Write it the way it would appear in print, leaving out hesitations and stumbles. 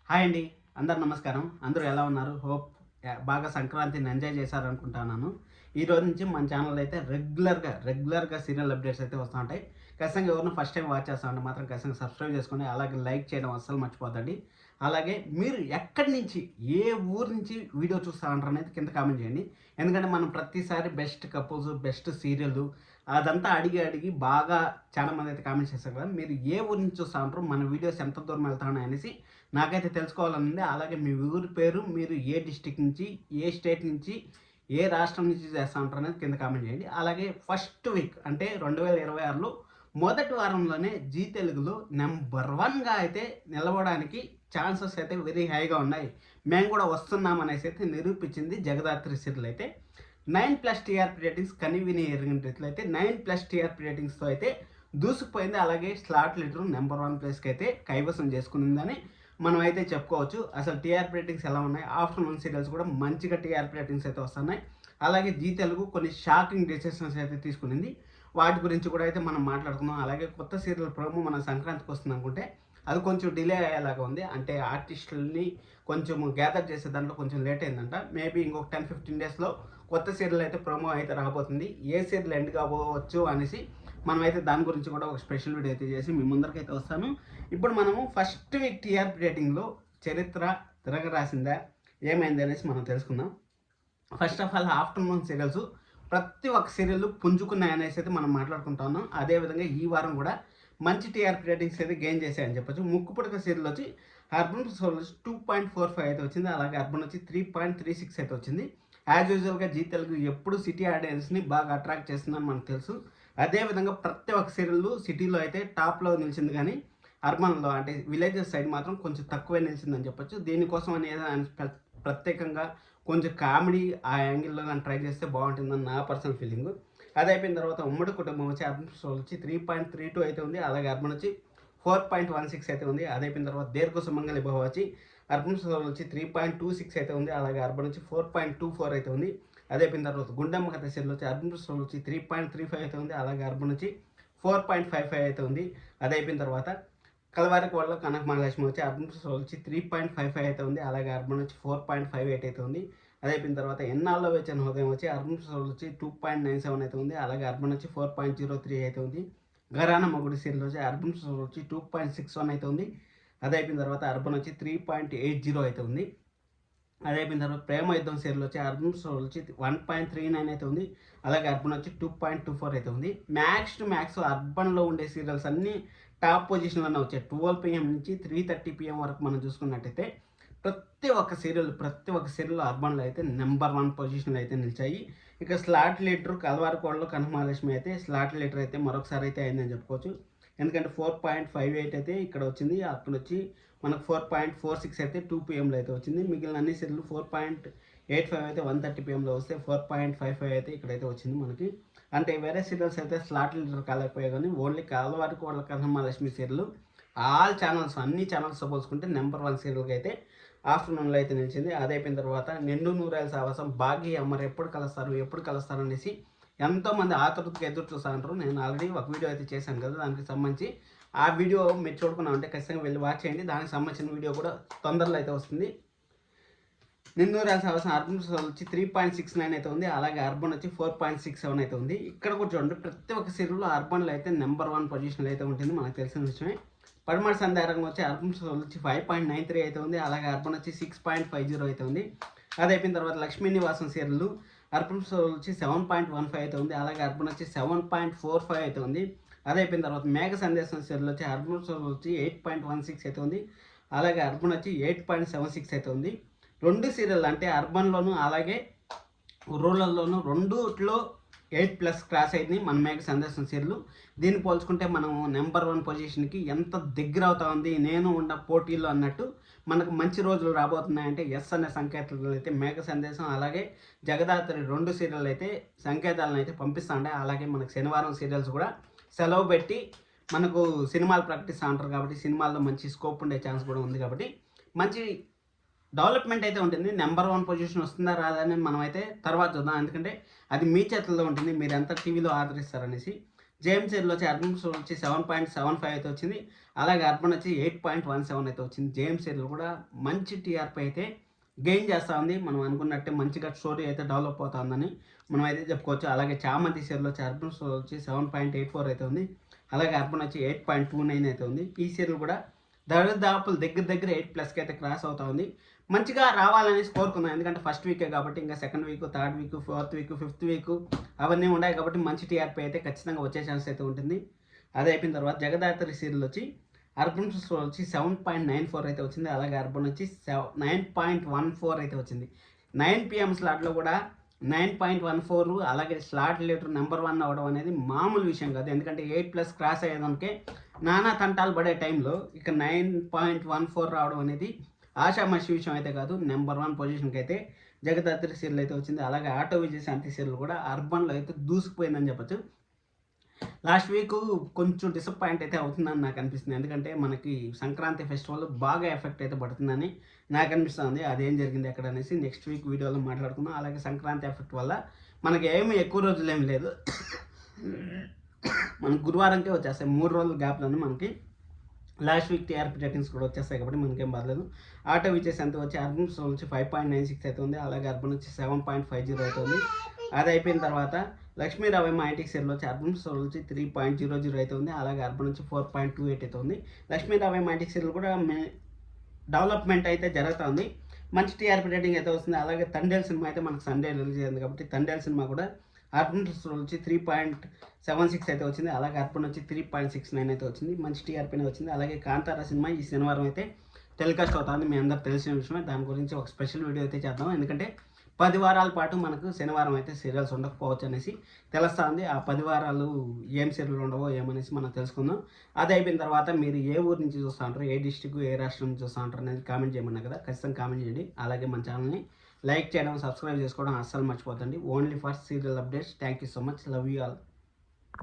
Hi అండి. అందరు నమస్కారం. అందరూ ఎలా ఉన్నారు? హోప్ బాగా సంక్రాంతిని ఎంజాయ్ చేశారనుకుంటున్నాను. ఈరోజు నుంచి మన ఛానల్ అయితే రెగ్యులర్‌గా సీరియల్ అప్డేట్స్ అయితే వస్తా ఉంటాయి. ఖచ్చితంగా ఎవరైనా ఫస్ట్ టైం వాచ్ చేస్తా ఉంటే మాత్రం ఖచ్చితంగా సబ్స్క్రైబ్ చేసుకోండి. అలాగే లైక్ చేయడం అస్సలు మర్చిపోద్దండి. అలాగే మీరు ఎక్కడి నుంచి, ఏ ఊరు నుంచి వీడియో చూస్తా ఉంటారనేది కింద కామెంట్ చేయండి. ఎందుకంటే మనం ప్రతిసారి బెస్ట్ కపుల్స్, బెస్ట్ సీరియల్లు అదంతా అడిగి బాగా చాలా మంది అయితే కామెంట్స్ చేస్తారు కదా! మీరు ఏ ఊరు నుంచి చూస్తా ఉంటారో, మన వీడియోస్ ఎంత దూరం వెళ్తున్నాయి అనేసి నాకైతే తెలుసుకోవాలని ఉంది. అలాగే మీ ఊరి పేరు, మీరు ఏ డిస్ట్రిక్ట్ నుంచి, ఏ స్టేట్ నుంచి, ఏ రాష్ట్రం నుంచి చేస్తా ఉంటారు అనేది కింద కామెంట్ చేయండి. అలాగే ఫస్ట్ వీక్ అంటే 2026లో మొదటి వారంలోనే జీ తెలుగులో నెంబర్ 1గా అయితే నిలవడానికి ఛాన్సెస్ అయితే వెరీ హైగా ఉన్నాయి. మేము కూడా వస్తున్నాం అనేసి అయితే నిరూపించింది జగదాత్రి సీరియల్ అయితే. 9+ టీఆర్పీ రేటింగ్స్ కనివిని ఎరిగిన రీతిలో అయితే 9+ టీఆర్పీ రేటింగ్స్తో అయితే దూసుకుపోయింది. అలాగే స్లాట్ లీడర్ నెంబర్ 1 ప్లేస్కి అయితే కైవసం చేసుకునిందని మనం అయితే చెప్పుకోవచ్చు. అసలు టీఆర్పీ రేటింగ్స్ ఎలా ఉన్నాయి? ఆఫ్టర్నూన్ సీరియల్స్ కూడా మంచిగా టీఆర్పీ రేటింగ్స్ అయితే వస్తున్నాయి. అలాగే జీ తెలుగు కొన్ని షాకింగ్ డెసిషన్స్ అయితే తీసుకునింది. వాటి గురించి కూడా అయితే మనం మాట్లాడుకుందాం. అలాగే కొత్త సీరియల్ ప్రోమో మన సంక్రాంతికి వస్తుంది అనుకుంటే అది కొంచెం డిలే అయ్యేలాగా ఉంది. అంటే ఆర్టిస్టులని కొంచెం గ్యాదర్ చేసే దాంట్లో కొంచెం లేట్ అయిందంట. మేబీ ఇంకొక 10-15 డేస్లో కొత్త సీరియల్ అయితే ప్రోమో అయితే రాబోతుంది. ఏ సీరియల్ ఎండ్ కాబోవచ్చు అనేసి మనమైతే దాని గురించి కూడా ఒక స్పెషల్ వీడియో అయితే చేసి మీ ముందరికైతే వస్తాను. ఇప్పుడు మనము ఫస్ట్ వీక్ టీఆర్పీ రేటింగ్లో చరిత్ర తిరగరాసిందా, ఏమైంది అనేసి మనం తెలుసుకుందాం. First of all afternoon serials ప్రతి ఒక్క సీరియల్ పుంజుకున్నాయి అనేసి అయితే మనం మాట్లాడుకుంటా ఉన్నాం. అదేవిధంగా ఈ వారం కూడా మంచి టీఆర్పీ రేటింగ్స్ అయితే గెయిన్ చేశాయని చెప్పొచ్చు. ముక్కుపుడక సీరియల్ వచ్చి అర్బన్ సోల్ 2.45 అయితే వచ్చింది. అలాగే అర్బన్ వచ్చి 3.36 అయితే వచ్చింది. యాజ్ యూజువల్గా జీ తెలుగు ఎప్పుడు సిటీ ఆడియన్స్ని బాగా అట్రాక్ట్ చేస్తుందని మనకు తెలుసు. అదేవిధంగా ప్రతి ఒక్క సీరియల్ సిటీలో అయితే టాప్లో నిలిచింది, కానీ అర్బన్లో అంటే విలేజెస్ సైడ్ మాత్రం కొంచెం తక్కువే నిలిచిందని చెప్పొచ్చు. దీనికోసం అనేది ప్రత్యేకంగా కొంచెం కామెడీ ఆ యాంగిల్లో కానీ ట్రై చేస్తే బాగుంటుందని నా పర్సనల్ ఫీలింగ్. అది అయిపోయిన తర్వాత ఉమ్మడి కుటుంబం వచ్చి అర్బన్ సోల్ వచ్చి 3.32 అయితే ఉంది. అలాగే అర్బన్ వచ్చి 4.16 అయితే ఉంది. అది అయిపోయిన తర్వాత దీర్ఘ సుమంగళి భవ వచ్చి అర్బన్ సోల్ వచ్చి 3.26 అయితే ఉంది. అలాగే అర్బన్ వచ్చి 4.24 అయితే ఉంది. అదే అయిపోయిన తర్వాత గుండమ్మ కథ సీరియల్ వచ్చి అర్బన్ సోల్ వచ్చి 3.35 అయితే ఉంది. అలాగే అర్బన్ వచ్చి 4.55 అయితే ఉంది. అదే అయిపోయిన తర్వాత కలవారికి వాళ్ళ కనక మహాలక్ష్మి వచ్చి అర్బన్ సోల్ వచ్చి 3.55 అయితే ఉంది. అలాగే అర్బన్ వచ్చి 4.58 అయితే ఉంది. అది అయిపోయిన తర్వాత ఎన్నాళ్ళలో వేచిన హృదయం వచ్చి అర్బన్ సోల్ వచ్చి 2.97 అయితే ఉంది. అలాగే అర్బన్ వచ్చి 4.03 అయితే ఉంది. ఘరానా మొగుడు సీరియల్ వచ్చి అర్బన్ సోల్ వచ్చి 2.61 అయితే ఉంది. అది అయిపోయిన తర్వాత అర్బన్ వచ్చి 3.80 అయితే ఉంది. అది అయిపోయిన తర్వాత ప్రేమ యుద్ధం సీరియల్ వచ్చి అర్బన్ సోల్ వచ్చి 1.39 అయితే ఉంది. అలాగే అర్బన్ వచ్చి 2.24 అయితే ఉంది. మ్యాక్స్ టు మ్యాక్స్ అర్బన్లో ఉండే సీరియల్స్ అన్నీ టాప్ పొజిషన్లోనే వచ్చాయి. 12 PM నుంచి 3:30 PM వరకు మనం చూసుకున్నట్టయితే ప్రతి ఒక్క సీరియల్ అర్బన్లో అయితే నెంబర్ 1 పొజిషన్లో అయితే నిలిచాయి. ఇక స్లాట్ లీడర్ కలవారికోడలో కనకమహాలక్ష్మి అయితే స్లాట్ లీడర్ అయితే మరొకసారి అయితే అయిందని చెప్పుకోవచ్చు. ఎందుకంటే 4.58 అయితే ఇక్కడ వచ్చింది. అక్కడ వచ్చి మనకు 4.46 అయితే 2 PMలో అయితే వచ్చింది. మిగిలిన అన్ని సీరియల్ 4.85 అయితే 1:30 PMలో వస్తే 4.55 అయితే ఇక్కడైతే వచ్చింది మనకి. అంటే వేరే సీరియల్స్ అయితే స్లాట్ లీడర్ కాలేకపోయాయి, కానీ only Kalavarikodala Kanakamahalakshmi serial all channels అన్ని ఛానల్స్తో పోల్చుకుంటే నెంబర్ 1 సీరియల్గా అయితే ఆఫ్టర్నూన్లో అయితే నిలిచింది. అది అయిపోయిన తర్వాత నిండు నూరేళ్ళ సావాసం భాగ్య మరి ఎప్పుడు కలుస్తారు అనేసి ఎంతోమంది ఆతృతగా ఎదురు చూస్తూ ఉంటారు. నేను ఆల్రెడీ ఒక వీడియో అయితే చేశాను కదా, దానికి సంబంధించి ఆ వీడియో మీరు చూడుకున్నామంటే ఖచ్చితంగా వెళ్ళి వాచ్ చేయండి. దానికి సంబంధించిన వీడియో కూడా తొందరలో అయితే వస్తుంది. నిన్నూరేళ్ళ సావాసం అర్బన్ వచ్చి 3.69 అయితే ఉంది. అలాగే అర్బన్ వచ్చి 4.67 అయితే ఉంది. ఇక్కడ కూడా చూడండి, ప్రతి ఒక్క సీరియల్లో అర్బన్లో అయితే నెంబర్ 1 పొజిషన్లో అయితే ఉంటుంది, మనకు తెలిసిన విషయమే. పడమటి సంధారంగా వచ్చి అర్బన్ వచ్చి 5.93 అయితే ఉంది. అలాగే అర్బన్ వచ్చి 6.50 అయితే ఉంది. అది అయిపోయిన తర్వాత లక్ష్మీ నివాసం సీరియల్ అర్బన్ వచ్చి 7.15 అయితే ఉంది. అలాగే అర్బన్ వచ్చి 7.45 అయితే ఉంది. అది అయిపోయిన తర్వాత మేఘ సందేశం సీరియల్ వచ్చి అర్బన్ వచ్చి 8.16 అయితే ఉంది. అలాగే అర్బన్ వచ్చి 8.76 అయితే ఉంది. రెండు సీరియల్ అంటే అర్బన్లోను అలాగే రూరల్లోను రెండుట్లో 8+ క్రాస్ అయింది మన మేఘ సందేశం సీరియల్. దీన్ని పోల్చుకుంటే మనం నెంబర్ 1 పొజిషన్కి ఎంత దగ్గర అవుతా ఉంది నేను ఉన్న పోటీలో అన్నట్టు మనకు మంచి రోజులు రాబోతున్నాయంటే ఎస్ అనే సంకేతాలు అయితే మేఘ సందేశం అలాగే జగదాత్రి 2 సీరియల్ అయితే సంకేతాలను అయితే పంపిస్తూ ఉంటాయి. అలాగే మనకు శనివారం సీరియల్స్ కూడా సెలవు పెట్టి మనకు సినిమాలు ప్రకటిస్తూ ఉంటారు కాబట్టి సినిమాల్లో మంచి స్కోప్ ఉండే ఛాన్స్ కూడా ఉంది. కాబట్టి మంచి డెవలప్మెంట్ అయితే ఉంటుంది. నెంబర్ 1 పొజిషన్ వస్తుందా రాదా అని మనం అయితే తర్వాత చూద్దాం. ఎందుకంటే అది మీ చేతుల్లో ఉంటుంది, మీరు ఎంత టీవీలో ఆదరిస్తారనేసి. జేఎం సీరియల్ వచ్చి అర్బన్ సోల్ వచ్చి 7.75 అయితే వచ్చింది. అలాగే అర్బన్ వచ్చి 8.17 అయితే వచ్చింది. జేఎం సీరియల్ కూడా మంచి టీఆర్పీ అయితే గెయిన్ చేస్తూ ఉంది. మనం అనుకున్నట్టే మంచిగా స్టోరీ అయితే డెవలప్ అవుతుందని మనం అయితే చెప్పుకోవచ్చు. అలాగే చామంతి సీరియల్ వచ్చి అర్బన్ సోల్ వచ్చి 7.84 అయితే ఉంది. అలాగే అర్బన్ వచ్చి 8.29 అయితే ఉంది. ఈ సీరియల్ కూడా దరిదాపులు దగ్గర 8+ అయితే క్రాస్ అవుతా ఉంది. మంచిగా రావాలనేసి కోరుకుందాం. ఎందుకంటే ఫస్ట్ వీకే కాబట్టి ఇంకా second week, third week, fourth week, fifth week అవన్నీ ఉన్నాయి కాబట్టి మంచి టీఆర్పీ అయితే ఖచ్చితంగా వచ్చే ఛాన్స్ అయితే ఉంటుంది. అది అయిపోయిన తర్వాత జగదాత్రి సీరియల్ వచ్చి అర్బన్ వచ్చి 7.94 అయితే వచ్చింది. అలాగే అర్బన్ వచ్చి 9.14 అయితే వచ్చింది. 9 PM స్లాట్లో కూడా 9.14 అలాగే స్లాట్ లీటర్ నెంబర్ 1 అవ్వడం అనేది మామూలు విషయం కాదు. ఎందుకంటే 8+ క్రాస్ అయ్యేదానికే నానా తంటాలు పడే టైంలో ఇక 9.14 రావడం అనేది ఆషామాషి విషయం అయితే కాదు. నెంబర్ 1 పొజిషన్కి అయితే జగదాత్రి సీరియల్ అయితే వచ్చింది. అలాగే ఆటో విజయశాంతి సీరియల్ కూడా అర్బన్లో అయితే దూసుకుపోయిందని చెప్పచ్చు. లాస్ట్ వీక్ కొంచెం డిసప్పాయింట్ అయితే అవుతుందని నాకు అనిపిస్తుంది. ఎందుకంటే మనకి సంక్రాంతి ఫెస్టివల్ బాగా ఎఫెక్ట్ అయితే పడుతుందని నాకు అనిపిస్తుంది. అదేం జరిగింది ఎక్కడ అనేసి నెక్స్ట్ వీక్ వీడియోలో మాట్లాడుకుందాం. అలాగే సంక్రాంతి ఎఫెక్ట్ వల్ల మనకి ఏమీ ఎక్కువ రోజులు ఏమి లేదు. మనకు గురువారంకే వచ్చేస్తాయి. 3 రోజుల గ్యాప్లోనే మనకి లాస్ట్ వీక్ టీఆర్పీ రేటింగ్స్ కూడా వచ్చేస్తాయి కాబట్టి మనకేం బాధలేదు. ఆటో విజయస్ ఎంత వచ్చి అర్బన్ వచ్చి 5.96 అయితే ఉంది. అలాగే అర్బన్ వచ్చి 7.50 అయితే ఉంది. అది అయిపోయిన తర్వాత లక్ష్మీ రావమ్మ ఐటీ సీరియల్ వచ్చి అర్బన్ వచ్చి 3.00 అయితే ఉంది. అలాగే అర్బన్ వచ్చి 4.28 అయితే ఉంది. లక్ష్మీ రావమ్మ ఐటీ సీరియల్ కూడా డెవలప్మెంట్ అయితే జరుగుతుంది. మంచి టీఆర్పీ రేటింగ్ అయితే వస్తుంది. అలాగే తండేల్ సినిమా అయితే మనకు సండే రిలీజ్ అయింది కాబట్టి తండేల్ సినిమా కూడా అర్బన్ వచ్చి 3.76 అయితే వచ్చింది. అలాగే అర్బన్ వచ్చి 3.69 అయితే వచ్చింది. మంచి టీఆర్పీనే వచ్చింది. అలాగే కాంతారా సినిమా ఈ శనివారం అయితే టెలికాస్ట్ అవుతుంది. మీ అందరికి తెలిసిన విషయమే. దాని గురించి ఒక స్పెషల్ వీడియో అయితే చేద్దాం. ఎందుకంటే 10 వారాల పాటు మనకు శనివారం అయితే సీరియల్స్ ఉండకపోవచ్చు అనేసి తెలుస్తుంది. ఆ 10 వారాలు ఏం సీరియల్ ఉండవో ఏమనేసి మనం తెలుసుకుందాం. అది అయిపోయిన తర్వాత మీరు ఏ ఊరు నుంచి చూస్తూ ఉంటారు, ఏ డిస్టిక్, ఏ రాష్ట్రం నుంచి చూస్తూ ఉంటారు అనేది కామెంట్ చేయమన్నా కదా. ఖచ్చితంగా కామెంట్ చేయండి. అలాగే మన ఛానల్ని లైక్ చేయడం, సబ్స్క్రైబ్ చేసుకోవడం అస్సలు మర్చిపోతండి. Only for serial updates. Thank you so much. Love you all.